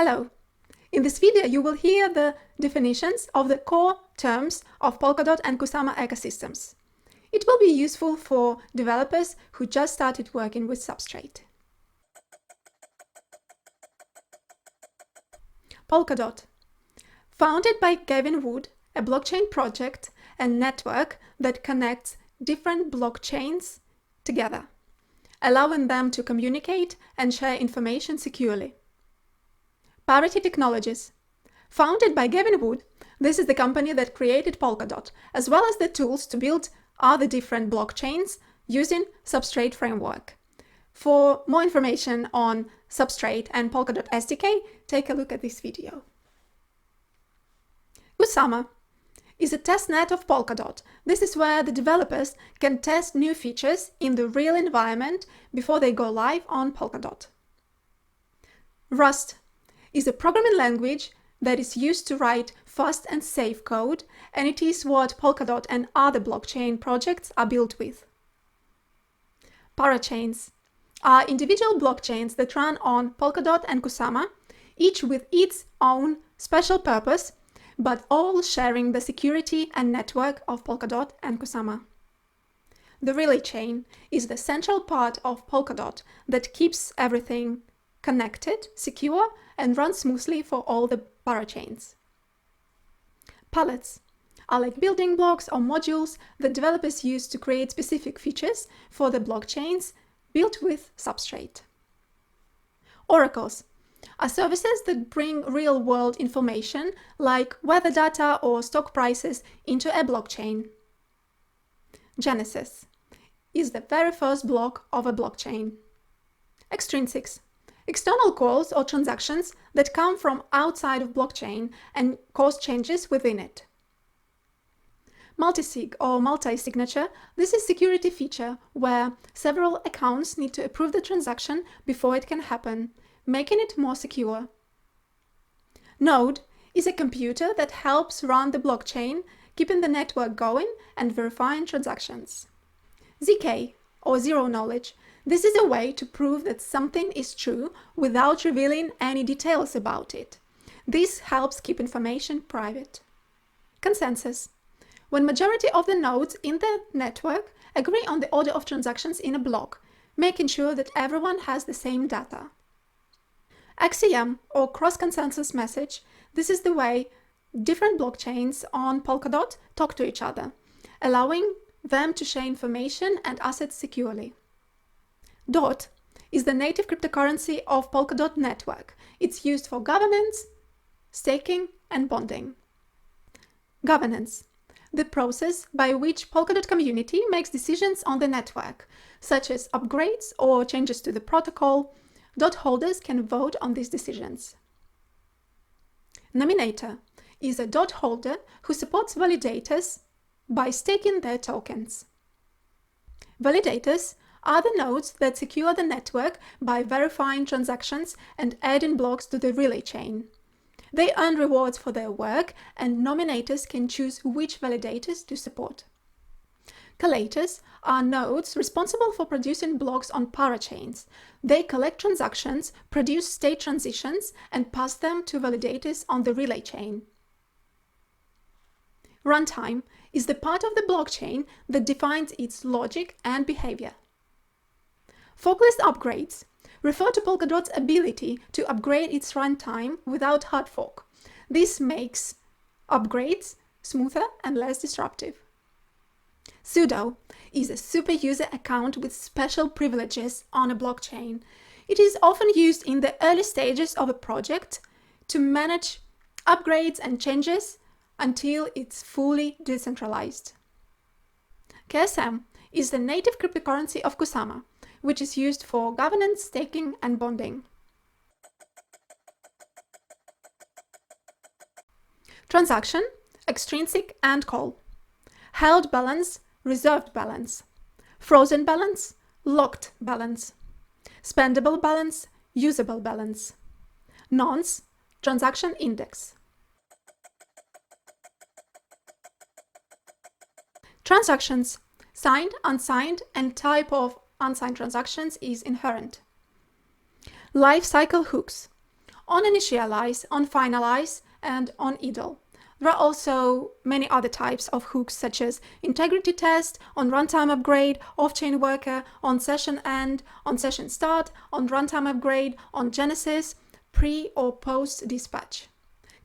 Hello! In this video you will hear the definitions of the core terms of Polkadot and Kusama ecosystems. It will be useful for developers who just started working with Substrate. Polkadot. Founded by Gavin Wood, a blockchain project and network that connects different blockchains together, allowing them to communicate and share information securely. Parity Technologies. Founded by Gavin Wood, this is the company that created Polkadot, as well as the tools to build other different blockchains using Substrate framework. For more information on Substrate and Polkadot SDK, take a look at this video. Kusama is a testnet of Polkadot. This is where the developers can test new features in the real environment before they go live on Polkadot. Rust is a programming language that is used to write fast and safe code, and it is what Polkadot and other blockchain projects are built with. Parachains are individual blockchains that run on Polkadot and Kusama, each with its own special purpose, but all sharing the security and network of Polkadot and Kusama. The relay chain is the central part of Polkadot that keeps everything connected, secure, and runs smoothly for all the parachains. Palettes are like building blocks or modules that developers use to create specific features for the blockchains built with Substrate. Oracles are services that bring real-world information like weather data or stock prices into a blockchain. Genesis is the very first block of a blockchain. Extrinsics, external calls or transactions that come from outside of blockchain and cause changes within it. Multisig or multi-signature, this is a security feature where several accounts need to approve the transaction before it can happen, making it more secure. Node is a computer that helps run the blockchain, keeping the network going and verifying transactions. ZK, or zero knowledge, this is a way to prove that something is true without revealing any details about it. This helps keep information private. Consensus. When majority of the nodes in the network agree on the order of transactions in a block, making sure that everyone has the same data. XCM, or cross-consensus message, this is the way different blockchains on Polkadot talk to each other, allowing them to share information and assets securely. DOT is the native cryptocurrency of Polkadot network. It's used for governance, staking, and bonding. Governance, the process by which Polkadot community makes decisions on the network, such as upgrades or changes to the protocol. DOT holders can vote on these decisions. Nominator is a DOT holder who supports validators by staking their tokens. Validators are the nodes that secure the network by verifying transactions and adding blocks to the relay chain. They earn rewards for their work, and nominators can choose which validators to support. Collators are nodes responsible for producing blocks on parachains. They collect transactions, produce state transitions, and pass them to validators on the relay chain. Runtime is the part of the blockchain that defines its logic and behavior. Forkless upgrades refer to Polkadot's ability to upgrade its runtime without hard fork. This makes upgrades smoother and less disruptive. Sudo is a super user account with special privileges on a blockchain. It is often used in the early stages of a project to manage upgrades and changes until it's fully decentralized. KSM is the native cryptocurrency of Kusama, which is used for governance, staking, and bonding. Transaction, extrinsic, and call. Held balance, reserved balance. Frozen balance, locked balance. Spendable balance, usable balance. Nonce, transaction index. Transactions, signed, unsigned, and type of unsigned transactions is inherent. Life cycle hooks. on initialize, on finalize, and on idle. There are also many other types of hooks such as integrity test, on runtime upgrade, off-chain worker, on session end, on session start, on runtime upgrade, on genesis, pre or post dispatch.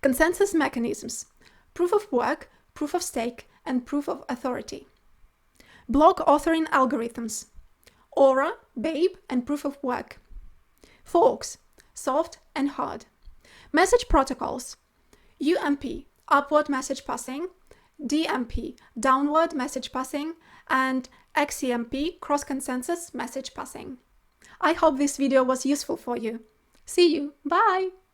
Consensus mechanisms: proof of work, proof of stake, and proof of authority. Block authoring algorithms: Aura, Babe, and proof of work. Forks: soft and hard. Message protocols: UMP, upward message passing, DMP, downward message passing, and XCMP, cross-consensus message passing. I hope this video was useful for you. See you. Bye!